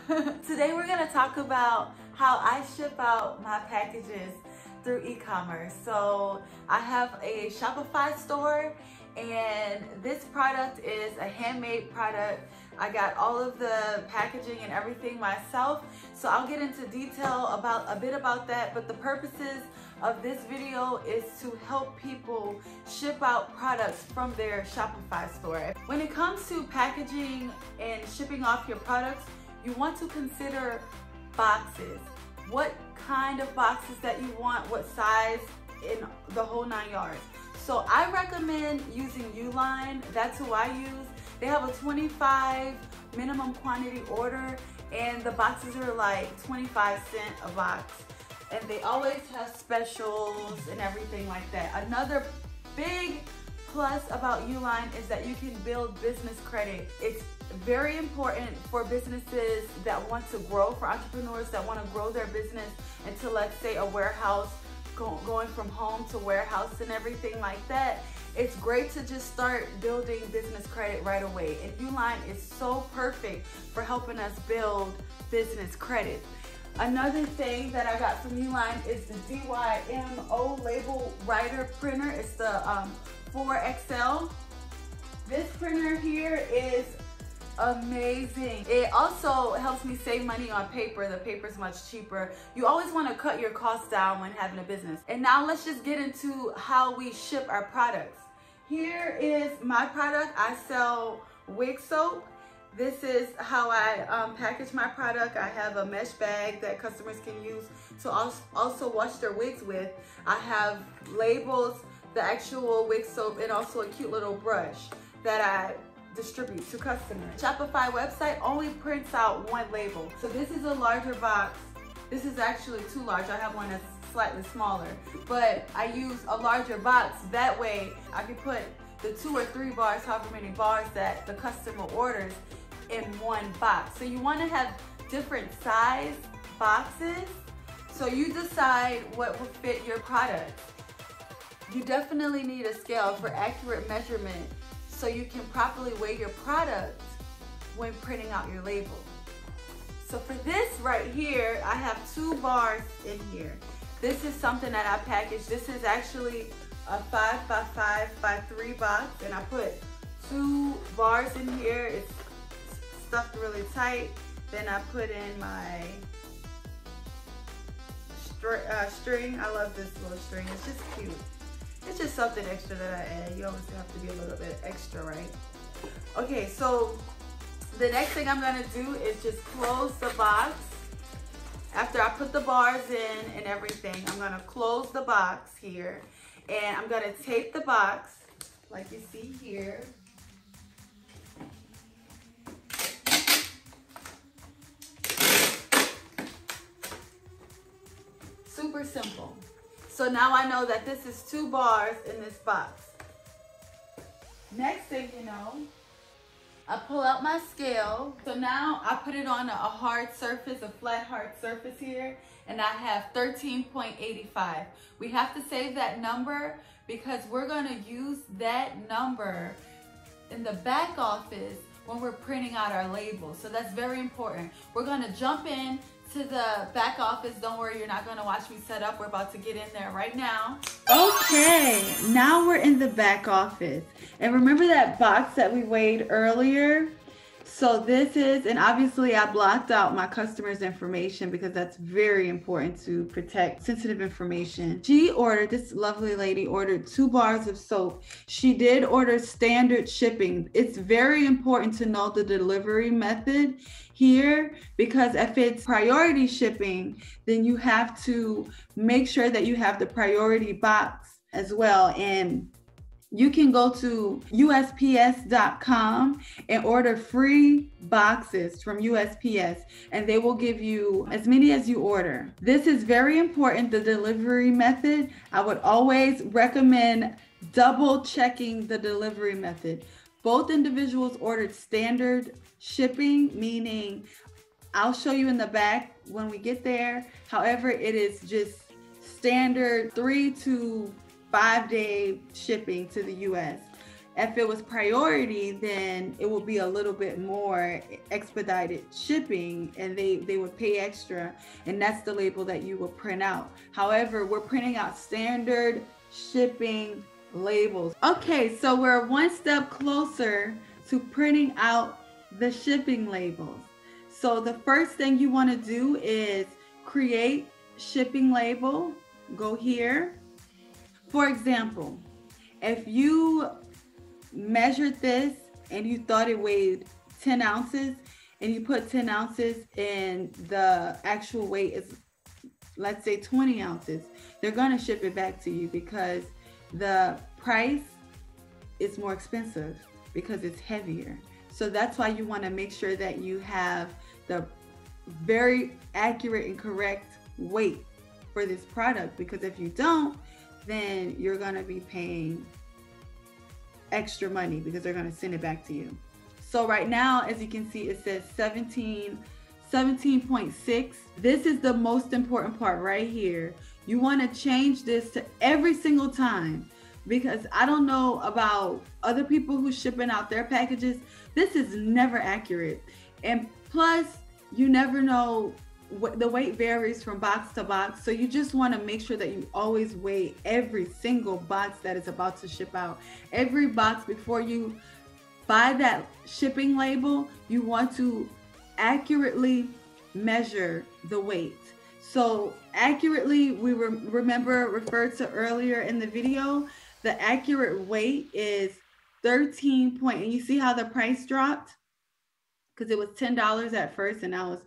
Today we're going to talk about how I ship out my packages through e-commerce. So I have a Shopify store, and this product is a handmade product. I got all of the packaging and everything myself, so I'll get into detail about a bit about that, but the purposes of this video is to help people ship out products from their Shopify store. When it comes to packaging and shipping off your products, you want to consider boxes. What kind of boxes that you want, what size, in the whole 9 yards. So I recommend using Uline. That's who I use. They have a 25 minimum quantity order, and the boxes are like 25 cents a box. And they always have specials and everything like that. Another big plus about Uline is that you can build business credit. It's very important for businesses that want to grow, for entrepreneurs that want to grow their business into, let's say, a warehouse, going from home to warehouse and everything like that. It's great to just start building business credit right away. And Uline is so perfect for helping us build business credit. Another thing that I got from Uline is the DYMO label writer printer. It's the 4XL. This printer here is amazing. It also helps me save money on paper. The paper is much cheaper. You always want to cut your costs down when having a business. And now let's just get into how we ship our products. Here is my product. I sell wig soap. This is how I package my product. I have a mesh bag that customers can use to also wash their wigs with. I have labels, the actual wig soap, and also a cute little brush that I distribute to customers. Shopify website only prints out one label. So this is a larger box. This is actually too large. I have one that's slightly smaller, but I use a larger box. That way I can put the 2 or 3 bars, however many bars that the customer orders, in one box. So you want to have different size boxes, so you decide what will fit your product. You definitely need a scale for accurate measurement so you can properly weigh your product when printing out your label. So for this right here, I have 2 bars in here. This is something that I packaged. This is actually a 5x5x3 box, and I put 2 bars in here. It's stuffed really tight. Then I put in my string. I love this little string. It's just cute. It's just something extra that I add. You always have to be a little bit extra, right? Okay, so the next thing I'm gonna do is just close the box. After I put the bars in and everything, I'm gonna close the box here, and I'm gonna tape the box like you see here. Super simple. So now I know that this is 2 bars in this box. Next thing you know, I pull out my scale. So now I put it on a hard surface, a flat hard surface here, and I have 13.85. We have to save that number because we're gonna use that number in the back office when we're printing out our labels. So that's very important. We're gonna jump in to the back office. Don't worry, you're not gonna watch me set up. We're about to get in there right now. Okay, now we're in the back office. And remember that box that we weighed earlier? So this is, and obviously I blocked out my customer's information because that's very important to protect sensitive information. This lovely lady ordered 2 bars of soap. She did order standard shipping. It's very important to know the delivery method here, because if it's priority shipping, then you have to make sure that you have the priority box as well. And you can go to USPS.com and order free boxes from USPS, and they will give you as many as you order. This is very important, the delivery method. I would always recommend double checking the delivery method. Both individuals ordered standard shipping, meaning I'll show you in the back when we get there. However, it is just standard 3 to 5 day shipping to the US. If it was priority, then it would be a little bit more expedited shipping, and they would pay extra, and that's the label that you will print out. However, we're printing out standard shipping labels. Okay, so we're one step closer to printing out the shipping labels. So the first thing you want to do is create shipping label. Go here. For example, if you measured this and you thought it weighed 10 ounces and you put 10 ounces and the actual weight is, let's say, 20 ounces, they're going to ship it back to you because the price is more expensive because it's heavier. So that's why you want to make sure that you have the very accurate and correct weight for this product, because if you don't, then you're going to be paying extra money because they're going to send it back to you. So right now, as you can see, it says 17.6. This is the most important part right here. You want to change this to every single time, because I don't know about other people who's shipping out their packages. This is never accurate. And plus, you never know what the weight varies from box to box. So you just want to make sure that you always weigh every single box that is about to ship out. Every box, before you buy that shipping label, you want to accurately measure the weight. So accurately, we referred to earlier in the video, the accurate weight is 13 point, and you see how the price dropped? Because it was $10 at first, and now it's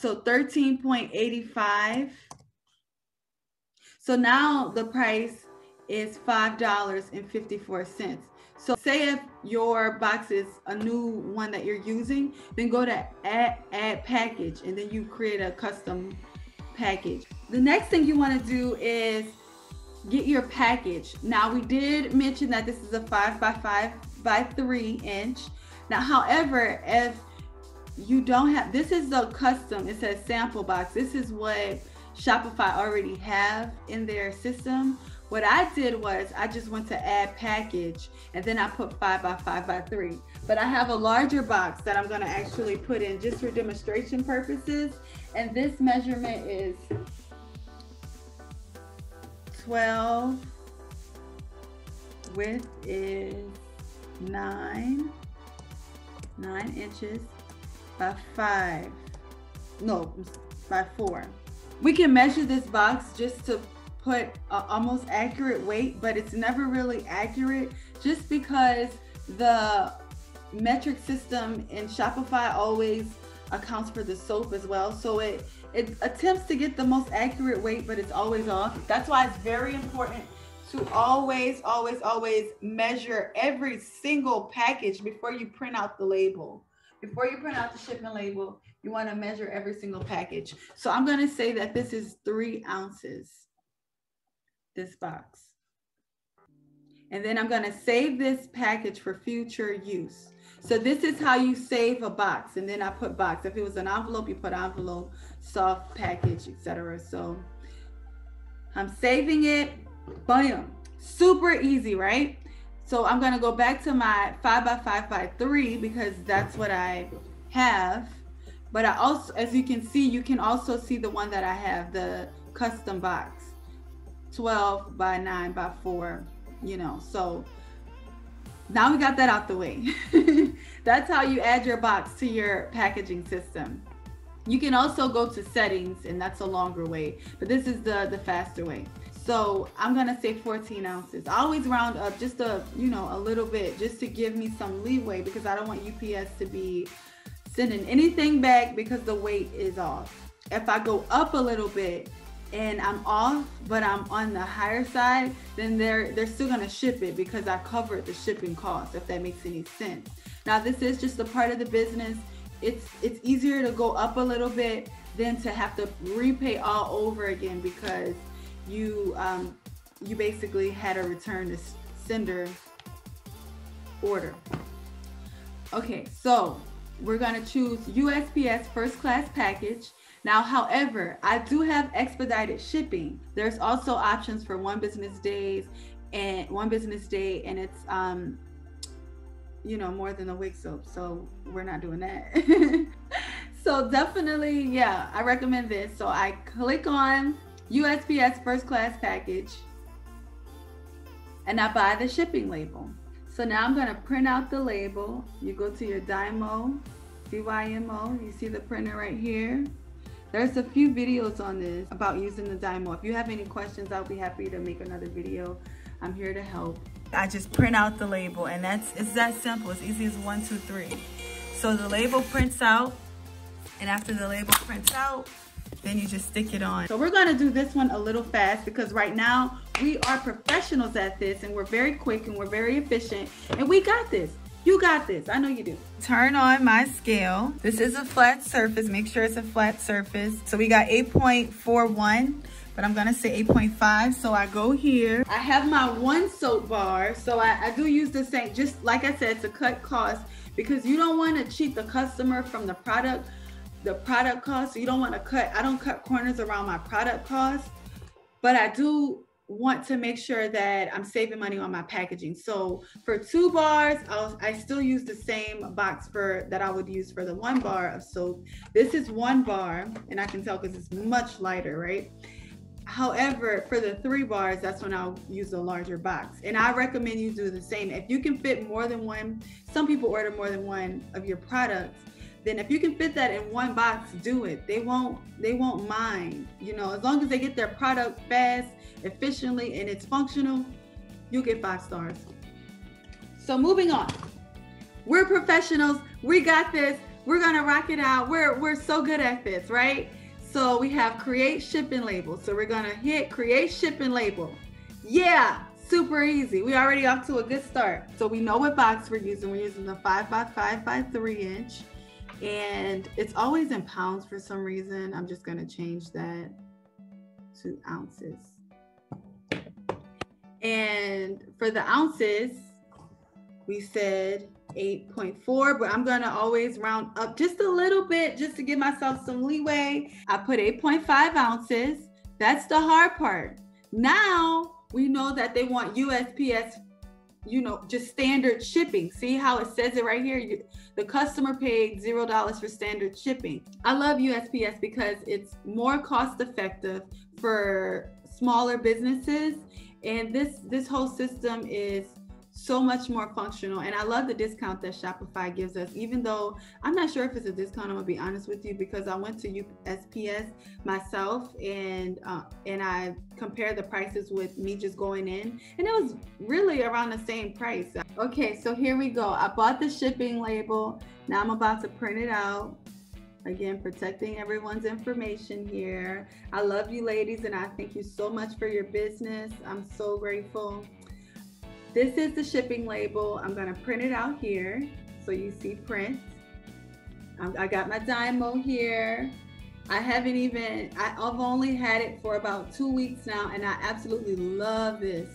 so 13.85. So now the price is $5.54. So say if your box is a new one that you're using, then go to add package, and then you create a custom package. The next thing you want to do is get your package. Now, we did mention that this is a 5 by 5 by 3 inch. Now, however, if you don't have, this is the custom, it says sample box. This is what Shopify already have in their system. What I did was I just went to add package, and then I put 5 by 5 by 3. But I have a larger box that I'm going to actually put in just for demonstration purposes. And this measurement is 12, width is 9 inches by 4. We can measure this box just to put almost accurate weight, but it's never really accurate just because the metric system in Shopify always accounts for the soap as well. So it attempts to get the most accurate weight, but it's always off. That's why it's very important to always measure every single package before you print out the label. Before you print out the shipment label, you want to measure every single package. So I'm going to say that this is 3 ounces, this box. And then I'm going to save this package for future use. So this is how you save a box. And then I put box. If it was an envelope, you put envelope, soft package, etc. So I'm saving it. Bam. Super easy, right? So I'm going to go back to my 5 by 5 by 3 because that's what I have. But I also, as you can see, you can also see the one that I have, the custom box, 12 by 9 by 4, you know. So now we got that out the way. That's how you add your box to your packaging system. You can also go to settings, and that's a longer way, but this is the faster way. So I'm gonna say 14 ounces. I always round up just a little bit, just to give me some leeway, because I don't want UPS to be sending anything back because the weight is off. If I go up a little bit and I'm off, but I'm on the higher side, then they're still gonna ship it because I covered the shipping cost, if that makes any sense. Now, this is just a part of the business. It's easier to go up a little bit than to have to repay all over again because you basically had to return the sender order. Okay, so we're gonna choose USPS first class package. Now, however, I do have expedited shipping. There's also options for one business day, and it's you know, more than the wig soap. So we're not doing that. So definitely, yeah, I recommend this. So I click on USPS first class package and I buy the shipping label. So now I'm gonna print out the label. You go to your Dymo, DYMO, you see the printer right here. There's a few videos on this about using the Dymo. If you have any questions, I'll be happy to make another video. I'm here to help. I just print out the label, and it's that simple. It's easy as 1, 2, 3. So the label prints out, and after the label prints out, then you just stick it on. So we're gonna do this one a little fast because right now we are professionals at this, and we're very quick and we're very efficient, and we got this. You got this, I know you do. Turn on my scale. This is a flat surface, make sure it's a flat surface. So we got 8.41, but I'm gonna say 8.5. So I go here. I have my 1 soap bar. So I do use the same, just like I said, to cut costs, because you don't wanna cheat the customer from the product cost. So you don't wanna I don't cut corners around my product cost, but I do want to make sure that I'm saving money on my packaging. So for 2 bars, I still use the same box that I would use for the 1 bar of soap. This is 1 bar, and I can tell because it's much lighter, right? However, for the 3 bars, that's when I'll use a larger box. And I recommend you do the same. If you can fit more than 1, some people order more than 1 of your products, then if you can fit that in 1 box, do it. They won't mind, you know, as long as they get their product fast, efficiently, and it's functional, you'll get 5 stars. So moving on, we're professionals, we got this, we're gonna rock it out. We're so good at this, right? So we have create shipping label. So we're gonna hit create shipping label. Yeah, super easy. We already off to a good start. So we know what box we're using. We're using the 5x5 by 3 inch, and it's always in pounds for some reason. I'm just gonna change that to ounces. And for the ounces, we said 8.4, but I'm gonna always round up just a little bit just to give myself some leeway. I put 8.5 ounces. That's the hard part. Now we know that they want USPS, you know, just standard shipping. See how it says it right here? The customer paid $0 for standard shipping. I love USPS because it's more cost effective for smaller businesses. And this whole system is so much more functional. And I love the discount that Shopify gives us, even though I'm not sure if it's a discount, I'm gonna be honest with you, because I went to USPS myself and I compared the prices with me just going in, and it was really around the same price. Okay, so here we go. I bought the shipping label. Now I'm about to print it out. Again, protecting everyone's information here. I love you ladies, and I thank you so much for your business. I'm so grateful. This is the shipping label. I'm gonna print it out here. So you see print. I got my Dymo here. I've only had it for about 2 weeks now, and I absolutely love this.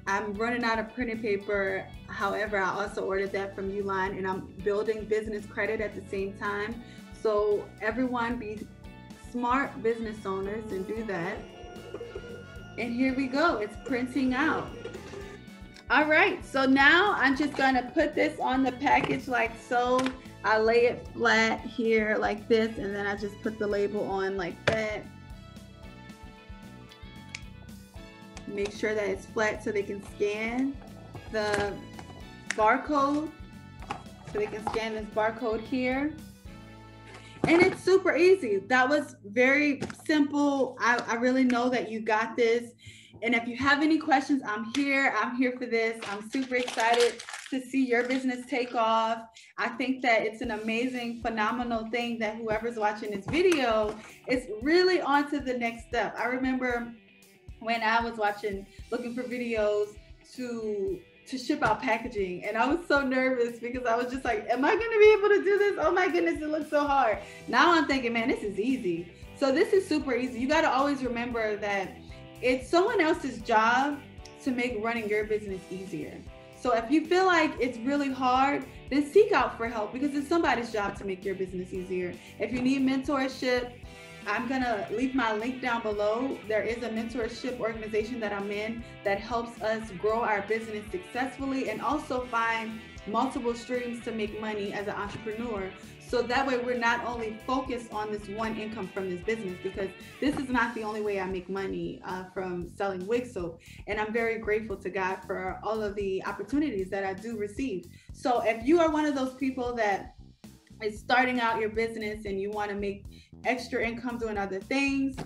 I'm running out of printed paper. However, I also ordered that from Uline, and I'm building business credit at the same time. So everyone be smart business owners and do that. And here we go, it's printing out. All right, so now I'm just gonna put this on the package like so. I lay it flat here like this, and then I just put the label on like that. Make sure that it's flat so they can scan the barcode. So they can scan this barcode here. And it's super easy. That was very simple. I really know that you got this. And if you have any questions, I'm here for this. I'm super excited to see your business take off. I think that it's an amazing, phenomenal thing that whoever's watching this video is really on to the next step. I remember when I was looking for videos to ship out packaging, and I was so nervous because I was just like, am I gonna be able to do this? Oh my goodness, it looks so hard. Now I'm thinking, man, this is easy. So this is super easy. You gotta always remember that it's someone else's job to make running your business easier. So if you feel like it's really hard, then seek out for help, because it's somebody's job to make your business easier. If you need mentorship, I'm gonna leave my link down below. There is a mentorship organization that I'm in that helps us grow our business successfully and also find multiple streams to make money as an entrepreneur. So that way we're not only focused on this one income from this business, because this is not the only way I make money from selling wig soap. And I'm very grateful to God for all of the opportunities that I do receive. So if you are one of those people that is starting out your business and you want to make extra income doing other things,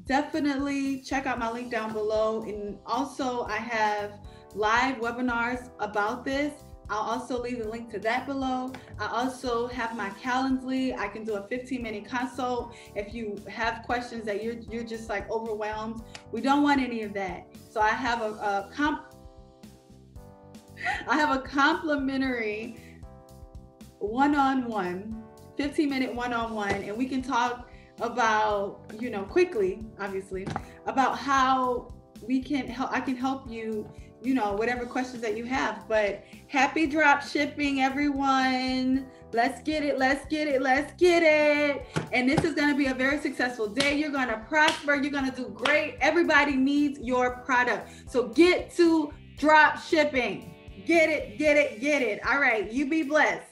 definitely check out my link down below. And also I have live webinars about this. I'll also leave the link to that below. I also have my Calendly. I can do a 15-minute consult if you have questions that you're just like overwhelmed. We don't want any of that. So I have a complimentary one-on-one, 15-minute one-on-one, and we can talk about, quickly, obviously, about how we can help. I can help you, whatever questions that you have. But happy drop shipping, everyone. Let's get it. Let's get it. Let's get it. And this is going to be a very successful day. You're going to prosper. You're going to do great. Everybody needs your product. So get to drop shipping. Get it, get it, get it. All right. You be blessed.